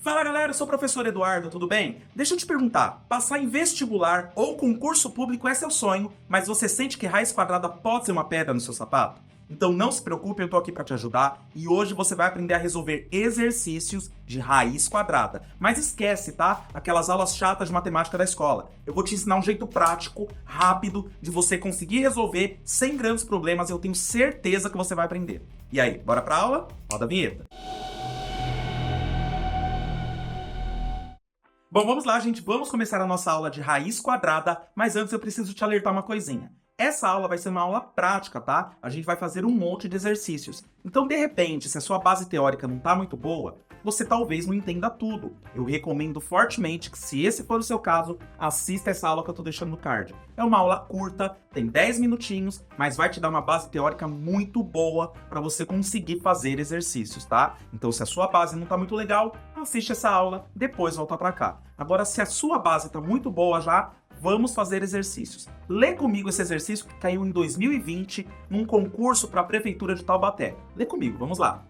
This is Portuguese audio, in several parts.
Fala galera, eu sou o professor Eduardo, tudo bem? Deixa eu te perguntar, passar em vestibular ou concurso público é seu sonho, mas você sente que raiz quadrada pode ser uma pedra no seu sapato? Então não se preocupe, eu tô aqui para te ajudar e hoje você vai aprender a resolver exercícios de raiz quadrada. Mas esquece, tá? Aquelas aulas chatas de matemática da escola. Eu vou te ensinar um jeito prático, rápido, de você conseguir resolver sem grandes problemas e eu tenho certeza que você vai aprender. E aí, bora pra aula? Roda a vinheta. Bom, vamos lá, gente. Vamos começar a nossa aula de raiz quadrada, mas antes eu preciso te alertar uma coisinha. Essa aula vai ser uma aula prática, tá? A gente vai fazer um monte de exercícios. Então, de repente, se a sua base teórica não tá muito boa, você talvez não entenda tudo. Eu recomendo fortemente que, se esse for o seu caso, assista essa aula que eu tô deixando no card. É uma aula curta, tem 10 minutinhos, mas vai te dar uma base teórica muito boa para você conseguir fazer exercícios, tá? Então, se a sua base não tá muito legal, assiste essa aula, depois volta para cá. Agora, se a sua base tá muito boa já, vamos fazer exercícios. Lê comigo esse exercício que caiu em 2020 num concurso para a Prefeitura de Taubaté. Lê comigo, vamos lá.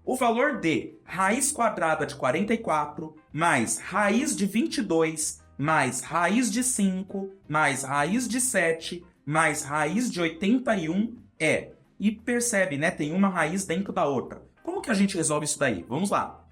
O valor de raiz quadrada de 44 mais raiz de 22 mais raiz de 5 mais raiz de 7 mais raiz de 81 é... E percebe, né? Tem uma raiz dentro da outra. Como que a gente resolve isso daí? Vamos lá.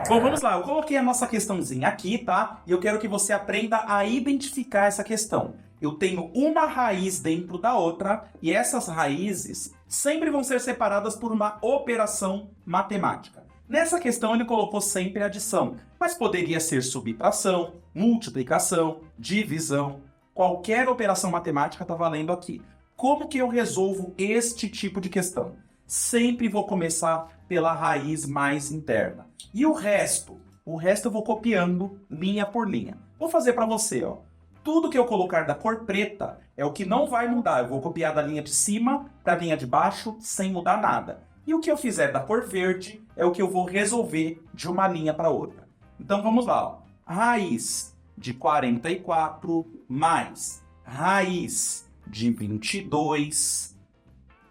Bom, vamos lá. Eu coloquei a nossa questãozinha aqui, tá? E eu quero que você aprenda a identificar essa questão. Eu tenho uma raiz dentro da outra e essas raízes sempre vão ser separadas por uma operação matemática. Nessa questão ele colocou sempre adição, mas poderia ser subtração, multiplicação, divisão. Qualquer operação matemática está valendo aqui. Como que eu resolvo este tipo de questão? Sempre vou começar pela raiz mais interna. E o resto eu vou copiando linha por linha. Vou fazer para você, ó. Tudo que eu colocar da cor preta é o que não vai mudar. Eu vou copiar da linha de cima para a linha de baixo sem mudar nada. E o que eu fizer da cor verde é o que eu vou resolver de uma linha para outra. Então vamos lá, ó. Raiz de 44 mais raiz de 22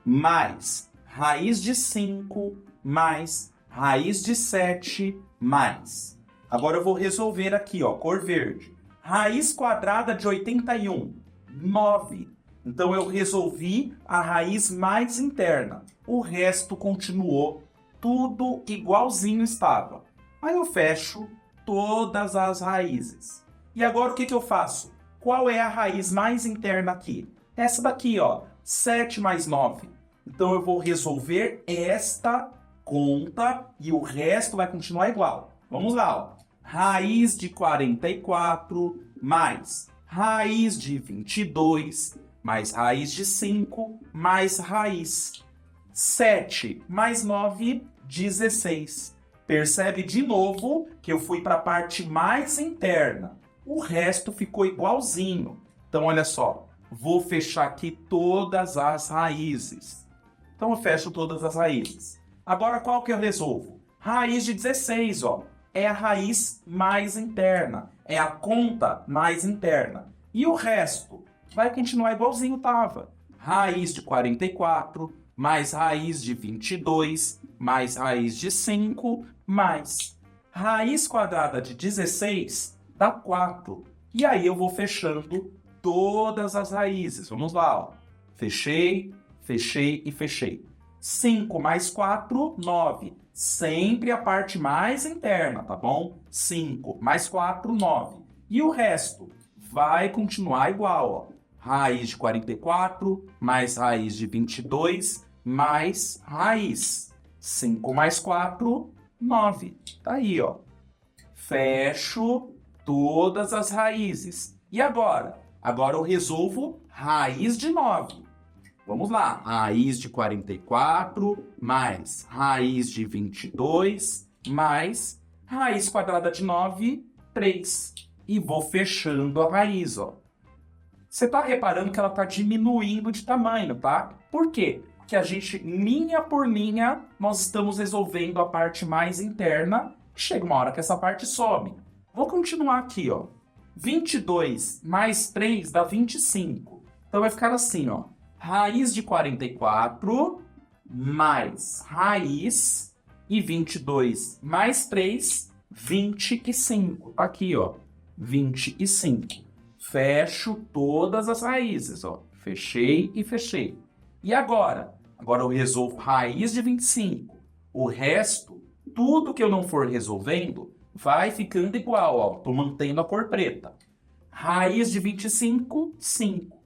mais raiz de 5 mais raiz de 7 mais. Agora eu vou resolver aqui, ó, cor verde. Raiz quadrada de 81, 9. Então eu resolvi a raiz mais interna. O resto continuou tudo igualzinho estava. Aí eu fecho todas as raízes. E agora o que eu faço? Qual é a raiz mais interna aqui? Essa daqui, ó, 7 mais 9. Então eu vou resolver esta conta e o resto vai continuar igual. Vamos lá, ó. Raiz de 44 mais raiz de 22 mais raiz de 5 mais raiz. 7 mais 9, 16. Percebe de novo que eu fui para a parte mais interna. O resto ficou igualzinho. Então olha só, vou fechar aqui todas as raízes. Então eu fecho todas as raízes. Agora qual que eu resolvo? Raiz de 16, ó. É a raiz mais interna. É a conta mais interna. E o resto vai continuar igualzinho estava. Raiz de 44, mais raiz de 22, mais raiz de 5, mais raiz quadrada de 16 dá 4. E aí eu vou fechando todas as raízes. Vamos lá, ó. Fechei, fechei e fechei. 5 mais 4, 9. Sempre a parte mais interna, tá bom? 5 mais 4, 9. E o resto vai continuar igual, ó. Raiz de 44 mais raiz de 22 mais raiz. 5 mais 4, 9. Tá aí, ó. Fecho todas as raízes. E agora? Agora eu resolvo raiz de 9. Vamos lá, raiz de 44 mais raiz de 22 mais raiz quadrada de 9, 3. E vou fechando a raiz, ó. Você está reparando que ela está diminuindo de tamanho, tá? Por quê? Porque a gente, linha por linha, nós estamos resolvendo a parte mais interna. Chega uma hora que essa parte some. Vou continuar aqui, ó. 22 mais 3 dá 25. Então vai ficar assim, ó. Raiz de 44 mais raiz e 22 mais 3, 25. Aqui, ó, 25. Fecho todas as raízes, ó. Fechei e fechei. E agora? Agora eu resolvo raiz de 25. O resto, tudo que eu não for resolvendo, vai ficando igual, ó. Tô mantendo a cor preta. Raiz de 25, 5.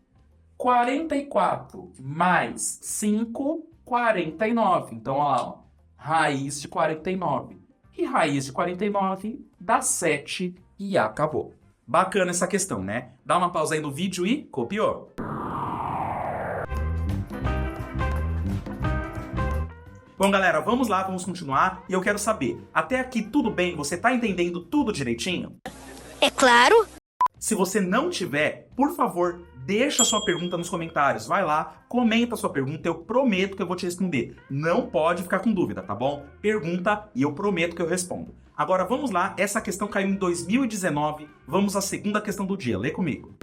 44 mais 5, 49. Então, ó, raiz de 49. E raiz de 49 dá 7 e acabou. Bacana essa questão, né? Dá uma pausa aí no vídeo e copiou. Bom, galera, vamos lá, vamos continuar. E eu quero saber, até aqui tudo bem? Você tá entendendo tudo direitinho? É claro. Se você não tiver, por favor, deixa a sua pergunta nos comentários. Vai lá, comenta a sua pergunta, eu prometo que eu vou te responder. Não pode ficar com dúvida, tá bom? Pergunta e eu prometo que eu respondo. Agora vamos lá, essa questão caiu em 2019. Vamos à segunda questão do dia, lê comigo.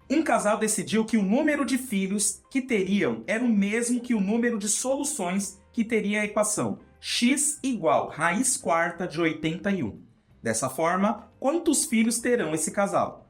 Um casal decidiu que o número de filhos que teriam era o mesmo que o número de soluções que teria a equação x igual raiz quarta de 81. Dessa forma, quantos filhos terão esse casal?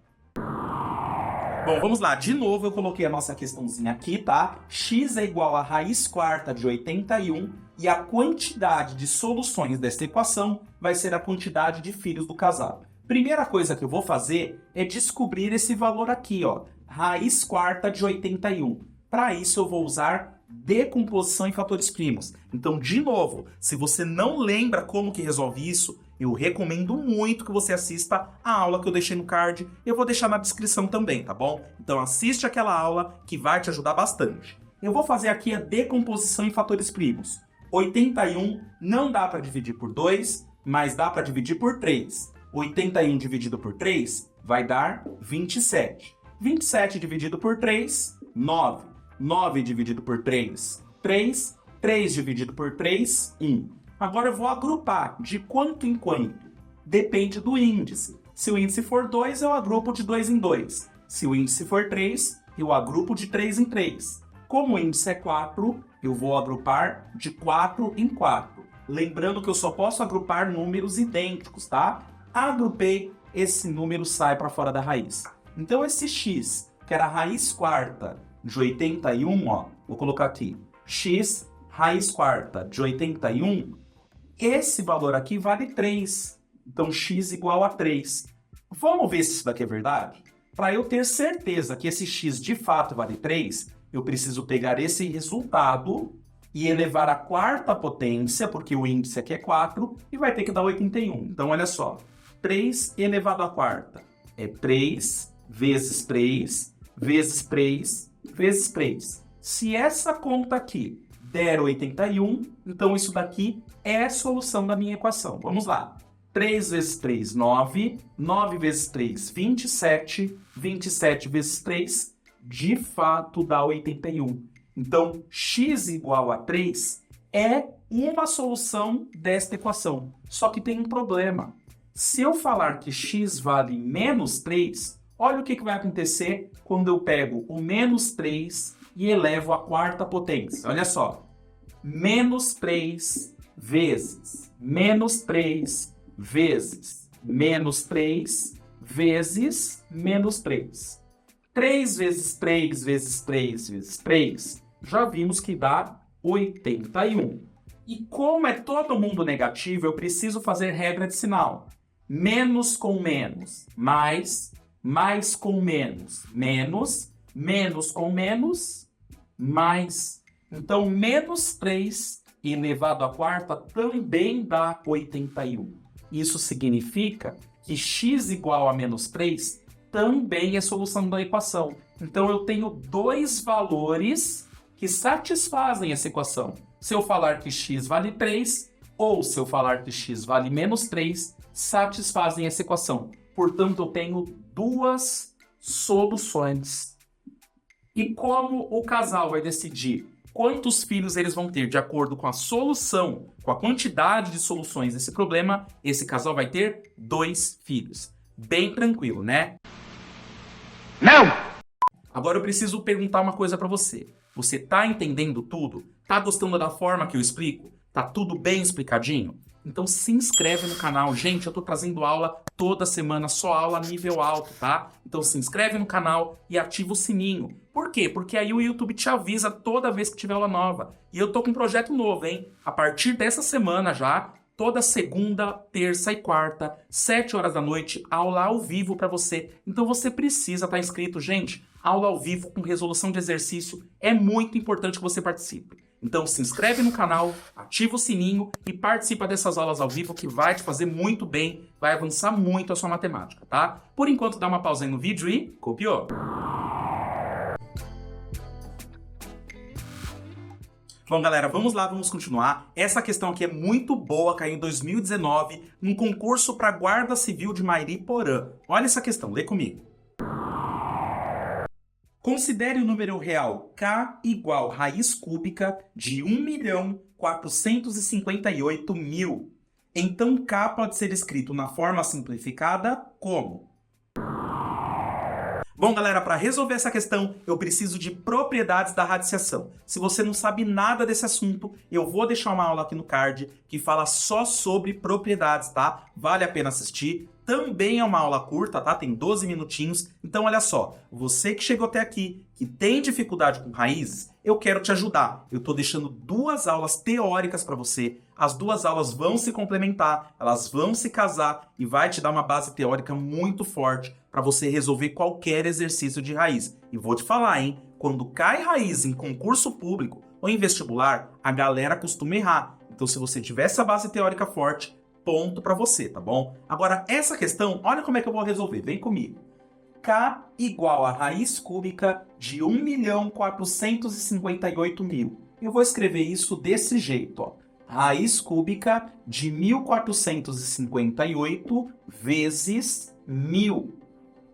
Bom, vamos lá. De novo, eu coloquei a nossa questãozinha aqui, tá? X é igual a raiz quarta de 81 e a quantidade de soluções desta equação vai ser a quantidade de filhos do casal. Primeira coisa que eu vou fazer é descobrir esse valor aqui, ó. Raiz quarta de 81. Para isso, eu vou usar decomposição em fatores primos. Então, de novo, se você não lembra como que resolve isso, eu recomendo muito que você assista a aula que eu deixei no card. Eu vou deixar na descrição também, tá bom? Então assiste aquela aula que vai te ajudar bastante. Eu vou fazer aqui a decomposição em fatores primos. 81 não dá para dividir por 2, mas dá para dividir por 3. 81 dividido por 3 vai dar 27. 27 dividido por 3, 9. 9 dividido por 3, 3. 3 dividido por 3, 1. Agora eu vou agrupar de quanto em quanto. Depende do índice. Se o índice for 2, eu agrupo de 2 em 2. Se o índice for 3, eu agrupo de 3 em 3. Como o índice é 4, eu vou agrupar de 4 em 4. Lembrando que eu só posso agrupar números idênticos, tá? Agrupei, esse número sai para fora da raiz. Então esse x, que era a raiz quarta de 81, ó, vou colocar aqui. X, raiz quarta de 81, esse valor aqui vale 3. Então, x igual a 3. Vamos ver se isso daqui é verdade? Para eu ter certeza que esse x de fato vale 3, eu preciso pegar esse resultado e elevar à quarta potência, porque o índice aqui é 4, e vai ter que dar 81. Então, olha só. 3 elevado à quarta é 3 vezes 3 vezes 3 vezes 3. Se essa conta aqui der 81, então isso daqui é a solução da minha equação. Vamos lá. 3 vezes 3, 9. 9 vezes 3, 27. 27 vezes 3, de fato dá 81. Então, x igual a 3 é uma solução desta equação. Só que tem um problema. Se eu falar que x vale menos 3, olha o que vai acontecer quando eu pego o menos 3 e elevo à quarta potência. Olha só. Menos 3 vezes menos 3 vezes menos 3 vezes menos 3. 3 vezes 3 vezes 3 vezes 3, já vimos que dá 81. E como é todo mundo negativo, eu preciso fazer regra de sinal. Menos com menos, mais com menos, menos, menos com menos, mais. Então, menos 3 elevado à quarta também dá 81. Isso significa que x igual a menos 3 também é solução da equação. Então, eu tenho dois valores que satisfazem essa equação. Se eu falar que x vale 3, ou se eu falar que x vale menos 3, satisfazem essa equação. Portanto, eu tenho duas soluções. E como o casal vai decidir quantos filhos eles vão ter de acordo com a solução, com a quantidade de soluções desse problema, esse casal vai ter 2 filhos. Bem tranquilo, né? Não! Agora eu preciso perguntar uma coisa para você. Você tá entendendo tudo? Tá gostando da forma que eu explico? Tá tudo bem explicadinho? Então se inscreve no canal. Gente, eu tô trazendo aula toda semana, só aula nível alto, tá? Então se inscreve no canal e ativa o sininho. Por quê? Porque aí o YouTube te avisa toda vez que tiver aula nova. E eu tô com um projeto novo, hein? A partir dessa semana já, toda segunda, terça e quarta, 7 horas da noite, aula ao vivo para você. Então você precisa estar inscrito, gente. Aula ao vivo com resolução de exercício é muito importante que você participe. Então se inscreve no canal, ativa o sininho e participa dessas aulas ao vivo que vai te fazer muito bem, vai avançar muito a sua matemática, tá? Por enquanto dá uma pausa aí no vídeo e copiou. Bom, galera, vamos lá, vamos continuar. Essa questão aqui é muito boa, caiu em 2019, num concurso para Guarda Civil de Mairiporã. Olha essa questão, lê comigo. Considere o número real k igual raiz cúbica de 1.458.000. Então, k pode ser escrito na forma simplificada como? Bom, galera, para resolver essa questão, eu preciso de propriedades da radiciação. Se você não sabe nada desse assunto, eu vou deixar uma aula aqui no card que fala só sobre propriedades, tá? Vale a pena assistir. Também é uma aula curta, tá? Tem 12 minutinhos. Então, olha só, você que chegou até aqui, que tem dificuldade com raízes, eu quero te ajudar. Eu tô deixando 2 aulas teóricas para você. As 2 aulas vão se complementar, elas vão se casar e vai te dar uma base teórica muito forte para você resolver qualquer exercício de raiz. E vou te falar, hein? Quando cai raiz em concurso público ou em vestibular, a galera costuma errar. Então, se você tiver essa base teórica forte, ponto para você, tá bom? Agora, essa questão, olha como é que eu vou resolver. Vem comigo. K igual a raiz cúbica de 1.458.000. Eu vou escrever isso desse jeito, ó. Raiz cúbica de 1.458 vezes 1.000.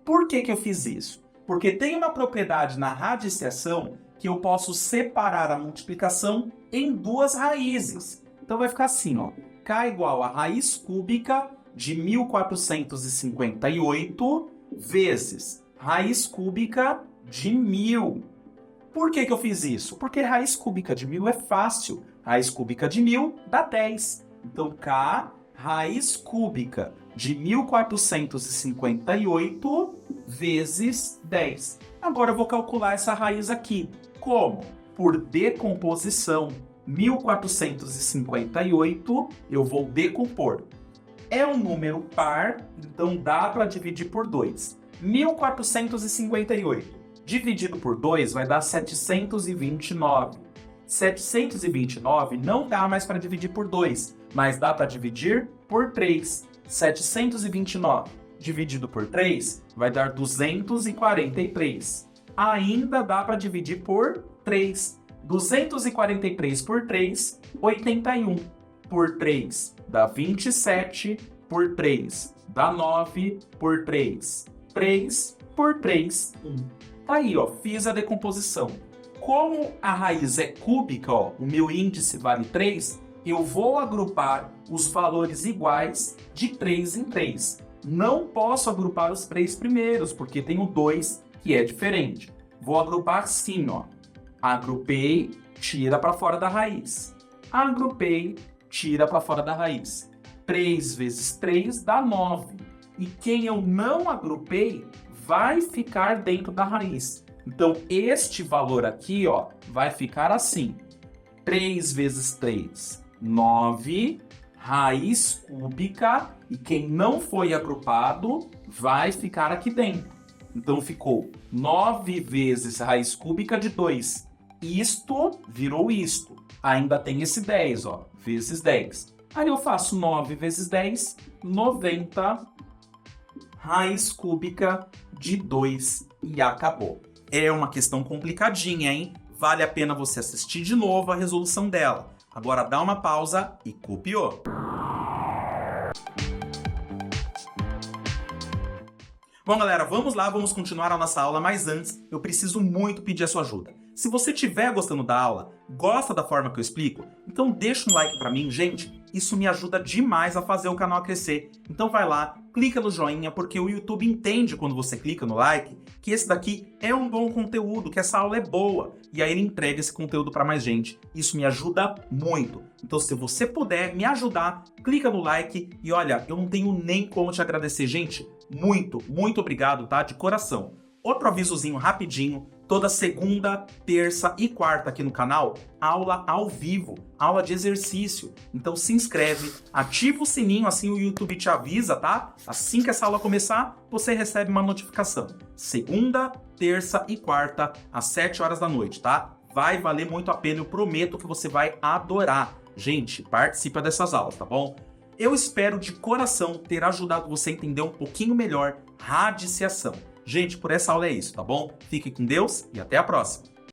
Por que eu fiz isso? Porque tem uma propriedade na radiciação que eu posso separar a multiplicação em 2 raízes. Então vai ficar assim, ó. K igual a raiz cúbica de 1.458 vezes raiz cúbica de 1.000. Por que eu fiz isso? Porque raiz cúbica de 1.000 é fácil. Raiz cúbica de 1.000 dá 10. Então, K raiz cúbica de 1.458 vezes 10. Agora eu vou calcular essa raiz aqui. Como? Por decomposição. 1.458 eu vou decompor. É um número par, então dá para dividir por 2. 1.458 dividido por 2 vai dar 729. 729 não dá mais para dividir por 2, mas dá para dividir por 3. 729 dividido por 3 vai dar 243. Ainda dá para dividir por 3. 243 por 3, 81. Por 3 dá 27. Por 3 dá 9. Por 3, 3. Por 3, 1. Aí, ó, fiz a decomposição. Como a raiz é cúbica, ó, o meu índice vale 3, eu vou agrupar os valores iguais de 3 em 3. Não posso agrupar os 3 primeiros, porque tem o 2 que é diferente. Vou agrupar assim, ó. Agrupei, tira para fora da raiz. Agrupei, tira para fora da raiz. 3 vezes 3 dá 9. E quem eu não agrupei vai ficar dentro da raiz. Então, este valor aqui, ó, vai ficar assim. 3 vezes 3, 9. Raiz cúbica. E quem não foi agrupado vai ficar aqui dentro. Então, ficou 9 vezes raiz cúbica de 2. Isto virou isto. Ainda tem esse 10, ó, vezes 10. Aí eu faço 9 vezes 10, 90 raiz cúbica de 2 e acabou. É uma questão complicadinha, hein? Vale a pena você assistir de novo a resolução dela. Agora dá uma pausa e copiou. Bom, galera, vamos lá, vamos continuar a nossa aula, mas antes eu preciso muito pedir a sua ajuda. Se você estiver gostando da aula, gosta da forma que eu explico, então deixa um like pra mim, gente. Isso me ajuda demais a fazer o canal crescer. Então vai lá, clica no joinha, porque o YouTube entende quando você clica no like que esse daqui é um bom conteúdo, que essa aula é boa, e aí ele entrega esse conteúdo para mais gente. Isso me ajuda muito. Então, se você puder me ajudar, clica no like e olha, eu não tenho nem como te agradecer, gente. Muito, muito obrigado, tá? De coração. Outro avisozinho rapidinho, toda segunda, terça e quarta aqui no canal, aula ao vivo, aula de exercício. Então se inscreve, ativa o sininho, assim o YouTube te avisa, tá? Assim que essa aula começar, você recebe uma notificação. Segunda, terça e quarta, às 7 horas da noite, tá? Vai valer muito a pena, eu prometo que você vai adorar. Gente, participa dessas aulas, tá bom? Eu espero de coração ter ajudado você a entender um pouquinho melhor radiciação. Gente, por essa aula é isso, tá bom? Fique com Deus e até a próxima!